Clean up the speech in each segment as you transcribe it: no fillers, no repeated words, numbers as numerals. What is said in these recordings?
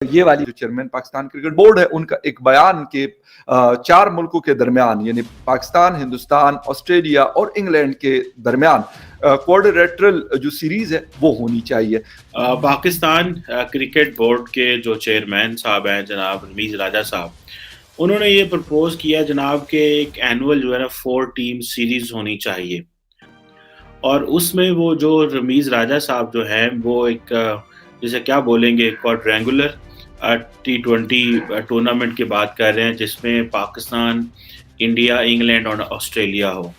ये वाली जो चेयरमैन पाकिस्तान क्रिकेट बोर्ड है उनका एक बयान के 4 मुल्कों के दरमियान यानी पाकिस्तान, हिंदुस्तान, ऑस्ट्रेलिया और इंग्लैंड के दरमियान क्वाड्रिलेटरल जो सीरीज है वो होनी चाहिए। पाकिस्तान क्रिकेट बोर्ड के जो चेयरमैन साहब हैं जनाब रमीज राजा साहब, उन्होंने ये प्रपोज किया जनाब के एक एनुअल जो है ना 4 टीम सीरीज होनी चाहिए। और उसमें वो जो रमीज राजा साहब जो हैं वो एक जैसे क्या बोलेंगे क्वाड्रेंगुलर T20 टूर्नामेंट की बात कर रहे हैं जिसमें पाकिस्तान, इंडिया, इंग्लैंड और ऑस्ट्रेलिया हो।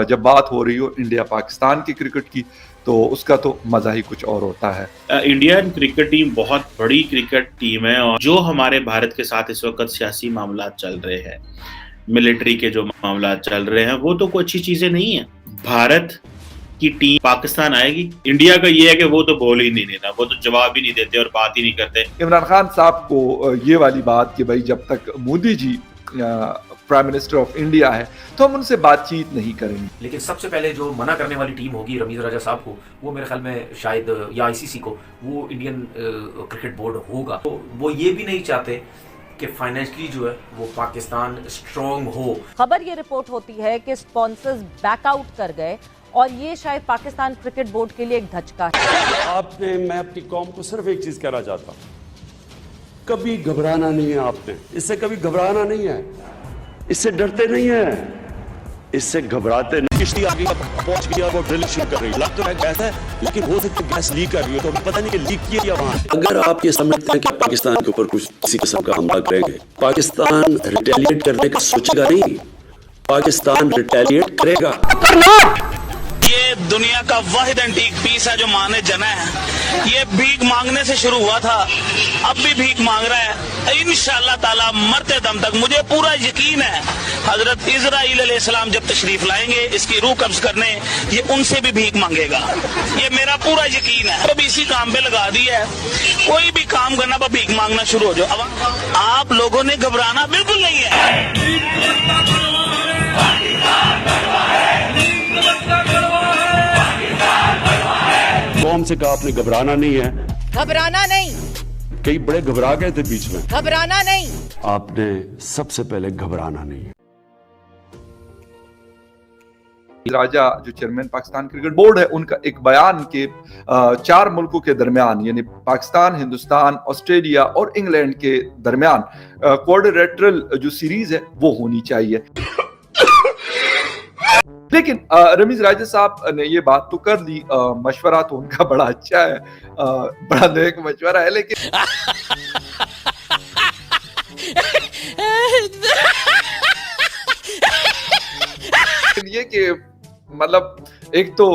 जब बात हो रही हो इंडिया पाकिस्तान की क्रिकेट की तो उसका तो मजा ही कुछ और होता है। इंडियन क्रिकेट टीम बहुत बड़ी क्रिकेट टीम है और जो हमारे भारत के साथ इस वक्त सियासी मामला चल रहे हैं, मिलिट्री के जो मामला चल रहे हैं, वो तो कोई अच्छी चीजें नहीं है। भारत की टीम पाकिस्तान आएगी, इंडिया का ये है कि वो तो बोल ही नहीं देना, वो तो जवाब ही नहीं देते और बात ही नहीं करते। इमरान खान साहब को ये वाली बात कि भाई जब तक Modi ji prime minister of India है तो हम उनसे बातचीत नहीं करेंगे। लेकिन सबसे पहले जो मना करने वाली टीम होगी रमीज राजा साहब को, वो मेरे ख्याल में शायद या आईसीसी को, वो इंडियन क्रिकेट बोर्ड होगा। तो वो ये भी नहीं चाहते कि फाइनेंशियली जो है वो पाकिस्तान स्ट्रॉन्ग हो। खबर ये रिपोर्ट होती है कि स्पॉन्सर्स बैकआउट कर गए और ये शायद पाकिस्तान क्रिकेट बोर्ड के लिए एक धचका है। मैं अपनी कौम को सिर्फ एक चीज कहना चाहता हूँ, कभी घबराना नहीं है। आपने इससे कभी घबराना नहीं है, इससे डरते नहीं है, इससे घबराते नहीं। किश्ती आगे पहुंच गया, वो ड्रिलिंग शुरू कर रही है, लग तो गैस है लेकिन हो सकता है गैस लीक कर रही हो, तो पता नहीं कि लीक किया या वहां। अगर आप ये समझते हैं कि पाकिस्तान के ऊपर कुछ किसी किस्म का हमला करेंगे, पाकिस्तान रिटेलिएट करने का सोचेगा नहीं, पाकिस्तान रिटेलिएट करेगा। ये दुनिया का वाहिद एंटीक पीस है जो माँ ने जना है। ये भीख मांगने से शुरू हुआ था, अब भी भीख मांग रहा है। इंशाअल्लाह ताला मरते दम तक मुझे पूरा यकीन है हजरत इजराइल अलैहिस्सलाम जब तशरीफ लाएंगे इसकी रूह कब्ज करने, ये उनसे भी भीख मांगेगा। ये मेरा पूरा यकीन है। अब इसी काम पे लगा दिया है, कोई भी काम करना पर भीख मांगना शुरू हो जाओ। अब आप लोगों ने घबराना बिल्कुल नहीं है। कौम से कहा आपने घबराना नहीं है, घबराना नहीं, कई बड़े घबरा गए थे बीच में, घबराना नहीं, आपने सबसे पहले घबराना नहीं है। राजा जो चेयरमैन पाकिस्तान क्रिकेट बोर्ड है उनका एक बयान के 4 मुल्कों के दरमियान यानी पाकिस्तान, हिंदुस्तान, ऑस्ट्रेलिया और इंग्लैंड के दरमियान क्वाड्रिलेटरल जो सीरीज है वो होनी चाहिए। लेकिन रमीज राजा साहब ने ये बात तो कर दी, मशवरा तो उनका बड़ा अच्छा है, बड़ा नेक मशवरा है, लेकिन ये कि मतलब एक तो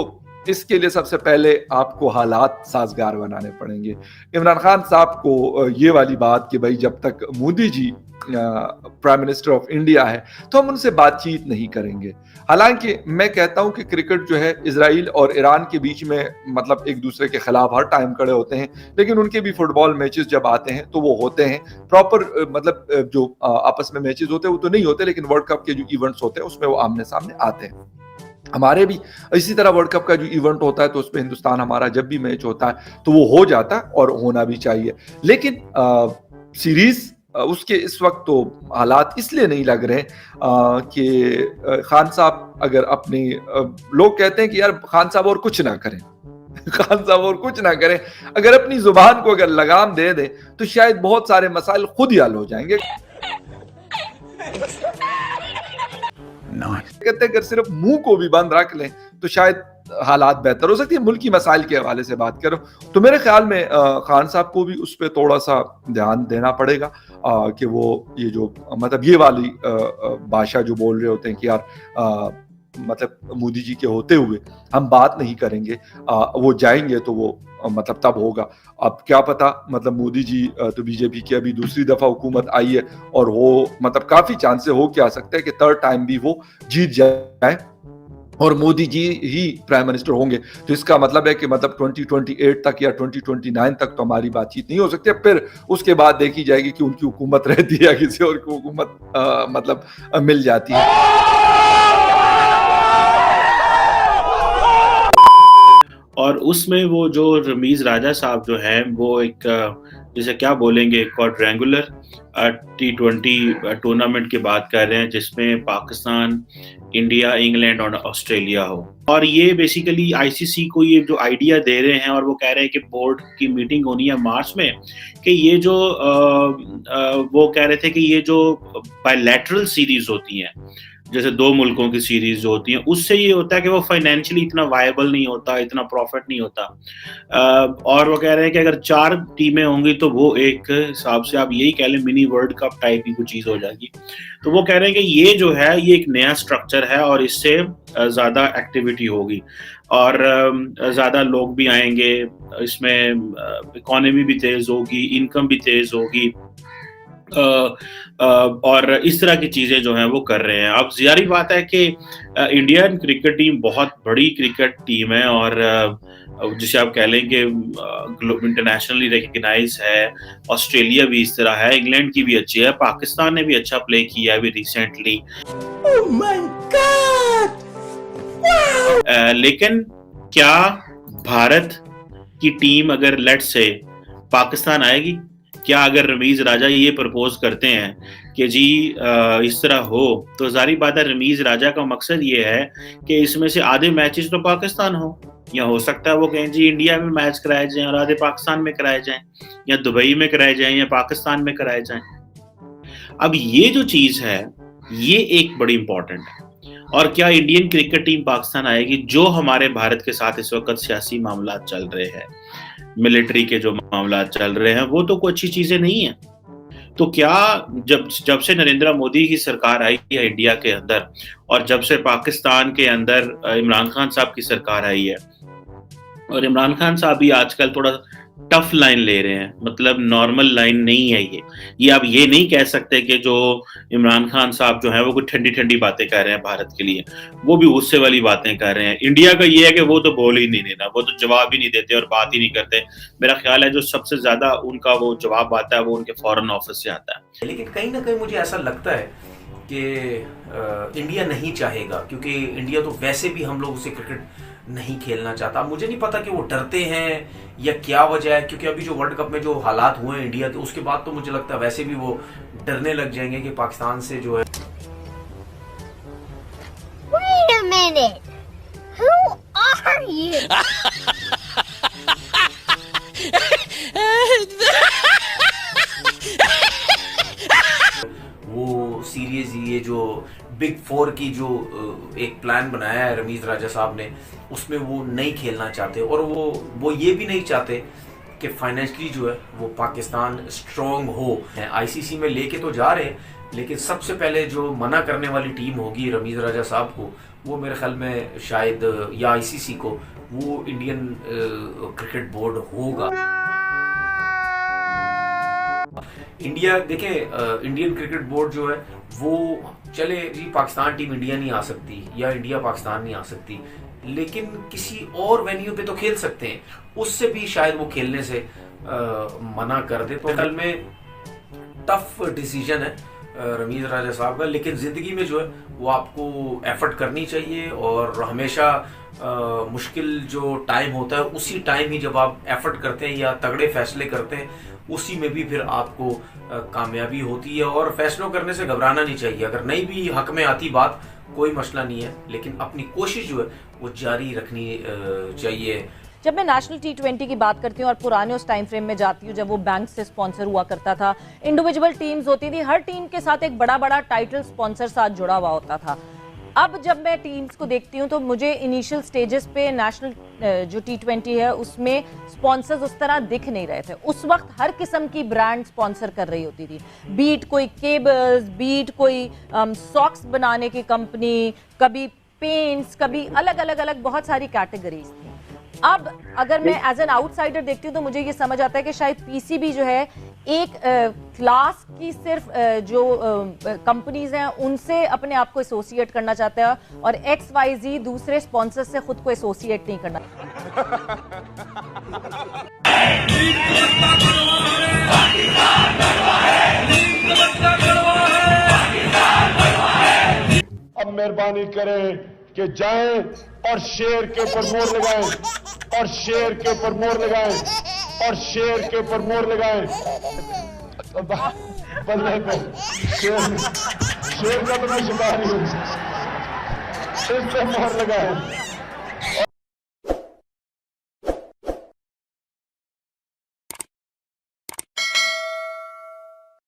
इसके लिए सबसे पहले आपको हालात साजगार बनाने पड़ेंगे। इमरान खान साहब को ये वाली बात कि भाई जब तक Modi ji prime minister of India है तो हम उनसे बातचीत नहीं करेंगे। हालांकि मैं कहता हूं कि क्रिकेट जो है इजराइल और ईरान के बीच में मतलब एक दूसरे के खिलाफ हर टाइम खड़े होते हैं, लेकिन उनके भी फुटबॉल मैचेस जब आते हैं तो वो होते हैं प्रॉपर, मतलब जो आपस में मैचेस होते हैं वो तो नहीं होते, लेकिन वर्ल्ड कप के जो इवेंट्स होते हैं उसमें वो आमने सामने आते हैं। हमारे भी इसी तरह वर्ल्ड कप का जो इवेंट होता है तो उसमें हिंदुस्तान हमारा जब भी मैच होता है तो वो हो जाता है और होना भी चाहिए। लेकिन सीरीज उसके इस वक्त तो हालात इसलिए नहीं लग रहे कि खान साहब अगर अपनी लोग कहते हैं कि यार खान साहब और कुछ ना करें खान साहब और कुछ ना करें, अगर अपनी जुबान को अगर लगाम दे दें तो शायद बहुत सारे मसाइल खुद ही हल हो जाएंगे। कहते हैं अगर सिर्फ मुंह को भी बंद रख लें तो शायद हालात बेहतर हो सकती है। मुल्की मसाइल के हवाले से बात करो तो मेरे ख्याल में खान साहब को भी उस पर थोड़ा सा ध्यान देना पड़ेगा कि वो ये जो मतलब ये वाली भाषा जो बोल रहे होते हैं कि यार मतलब मोदी जी के होते हुए हम बात नहीं करेंगे, वो जाएंगे तो वो मतलब तब होगा। अब क्या पता, मतलब मोदी जी तो बीजेपी की अभी दूसरी दफा हुकूमत आई है और वो मतलब काफी चांस हो क्या सकता है कि 3rd टाइम भी वो जीत जाए और मोदी जी ही प्राइम मिनिस्टर होंगे। तो इसका मतलब है कि मतलब 2028 तक या 2029 तक तो हमारी बातचीत नहीं हो सकती। फिर उसके बाद देखी जाएगी कि उनकी हुकूमत रहती है या किसी और की हुकूमत मतलब मिल जाती है। और उसमें वो जो रमीज़ राजा साहब जो हैं वो एक जैसे क्या बोलेंगे क्वाड्रेंगुलर T20 टूर्नामेंट की बात कर रहे हैं जिसमें पाकिस्तान, इंडिया, इंग्लैंड और ऑस्ट्रेलिया हो। और ये बेसिकली आईसीसी को ये जो आइडिया दे रहे हैं और वो कह रहे हैं कि बोर्ड की मीटिंग होनी है मार्च में कि ये जो वो कह रहे थे कि ये जो बायलैटरल सीरीज होती हैं जैसे दो मुल्कों की सीरीज जो होती हैं उससे ये होता है कि वो फाइनेंशियली इतना वायबल नहीं होता, इतना प्रॉफिट नहीं होता। और वो कह रहे हैं कि अगर 4 टीमें होंगी तो वो एक हिसाब से आप यही कह लें मिनी वर्ल्ड कप टाइप की कुछ चीज़ हो जाएगी। तो वो कह रहे हैं कि ये जो है ये एक नया स्ट्रक्चर है और इससे ज़्यादा एक्टिविटी होगी और ज़्यादा लोग भी आएंगे, इसमें इकोनॉमी भी तेज़ होगी, इनकम भी तेज़ होगी। और इस तरह की चीज़ें जो हैं वो कर रहे हैं। अब ज़ाहिर बात है कि इंडियन क्रिकेट टीम बहुत बड़ी क्रिकेट टीम है और जिसे आप कह लें कि इंटरनेशनली रिकग्नाइज है। ऑस्ट्रेलिया भी इस तरह है, इंग्लैंड की भी अच्छी है, पाकिस्तान ने भी अच्छा प्ले किया है अभी रिसेंटली। लेकिन क्या भारत की टीम अगर लेट्स से पाकिस्तान आएगी? क्या अगर रमीज़ राजा ये प्रपोज करते हैं कि जी इस तरह हो तो जारी बात है रमीज़ राजा का मकसद ये है कि इसमें से आधे मैचेस तो पाकिस्तान हो, या हो सकता है वो कहें जी इंडिया में मैच कराए जाएं और आधे पाकिस्तान में कराए जाएं या दुबई में कराए जाएं या पाकिस्तान में कराए जाएं। अब ये जो चीज़ है ये एक बड़ी इंपॉर्टेंट है। और क्या इंडियन क्रिकेट टीम पाकिस्तान आएगी? जो हमारे भारत के साथ इस वक्त सियासी मामला चल रहे हैं, मिलिट्री के जो मामला चल रहे हैं, वो तो कोई अच्छी चीजें नहीं है। तो क्या जब से नरेंद्र मोदी की सरकार आई है इंडिया के अंदर और जब से पाकिस्तान के अंदर इमरान खान साहब की सरकार आई है और इमरान खान साहब भी आजकल थोड़ा टफ लाइन ले रहे हैं, मतलब नॉर्मल लाइन नहीं है ये आप ये नहीं कह सकते कि जो इमरान खान साहब जो है वो कुछ ठंडी ठंडी बातें कर रहे हैं भारत के लिए, वो भी गुस्से वाली बातें कर रहे हैं। इंडिया का ये है कि वो तो बोल ही नहीं देना, वो तो जवाब ही नहीं देते और बात ही नहीं करते। मेरा ख्याल है जो सबसे ज्यादा उनका वो जवाब आता है वो उनके फॉरेन ऑफिस से आता है। लेकिन कहीं ना कहीं मुझे ऐसा लगता है कि इंडिया नहीं चाहेगा, क्योंकि इंडिया तो वैसे भी हम लोग उसे क्रिकेट नहीं खेलना चाहता। मुझे नहीं पता कि वो डरते हैं या क्या वजह है, क्योंकि अभी जो वर्ल्ड कप में जो हालात हुए हैं इंडिया के, उसके बाद तो मुझे लगता है वैसे भी वो डरने लग जाएंगे कि पाकिस्तान से जो है। Wait a minute. Who are you? वो सीरीज ये जो बिग 4 की जो एक प्लान बनाया है रमीज़ राजा साहब ने, उसमें वो नहीं खेलना चाहते और वो ये भी नहीं चाहते कि फाइनेंशियली जो है वो पाकिस्तान स्ट्रॉन्ग हो। आईसीसी में लेके तो जा रहे हैं, लेकिन सबसे पहले जो मना करने वाली टीम होगी रमीज़ राजा साहब को, वो मेरे ख्याल में शायद या आईसीसी को, वो इंडियन क्रिकेट बोर्ड होगा। इंडिया देखें, इंडियन क्रिकेट बोर्ड जो है वो चले जी पाकिस्तान टीम इंडिया नहीं आ सकती या इंडिया पाकिस्तान नहीं आ सकती, लेकिन किसी और वेन्यू पे तो खेल सकते हैं, उससे भी शायद वो खेलने से मना कर दे। तो कल में टफ डिसीजन है रमीज़ राजा साहब का, लेकिन ज़िंदगी में जो है वो आपको एफर्ट करनी चाहिए और हमेशा मुश्किल जो टाइम होता है उसी टाइम ही जब आप एफर्ट करते हैं या तगड़े फैसले करते हैं, उसी में भी फिर आपको कामयाबी होती है। और फैसलों करने से घबराना नहीं चाहिए, अगर नहीं भी हक में आती बात कोई मसला नहीं है, लेकिन अपनी कोशिश जो है वो जारी रखनी चाहिए। जब मैं नेशनल T20 की बात करती हूँ और पुराने उस टाइम फ्रेम में जाती हूँ जब वो बैंक से स्पॉन्सर हुआ करता था, इंडिविजुअल टीम्स होती थी, हर टीम के साथ एक बड़ा बड़ा टाइटल स्पॉन्सर साथ जुड़ा हुआ होता था। अब जब मैं टीम्स को देखती हूँ तो मुझे इनिशियल स्टेजेस पे नेशनल जो T20 है उसमें स्पॉन्सर्स उस तरह दिख नहीं रहे थे। उस वक्त हर किस्म की ब्रांड स्पॉन्सर कर रही होती थी, बीट कोई केबल्स, बीट कोई सॉक्स बनाने की कंपनी, कभी पेंट्स, कभी अलग बहुत सारी कैटेगरीज थी। अब अगर मैं एज एन आउटसाइडर देखती हूँ तो मुझे ये समझ आता है कि शायद पीसीबी जो है एक क्लास की सिर्फ जो कंपनीज हैं उनसे अपने आप को एसोसिएट करना चाहता है और XYZ दूसरे स्पॉन्सर से खुद को एसोसिएट नहीं करना। अब मेहरबानी करें कि जाएं और शेर के ऊपर मोहर लगाएं। और शेर के ऊपर मोहर लगाएं, और शेर के ऊपर मोहर लगाएं। बल्ले पे शेर का तो मैं शिकार ही हूं, इस पे मोहर लगाएं।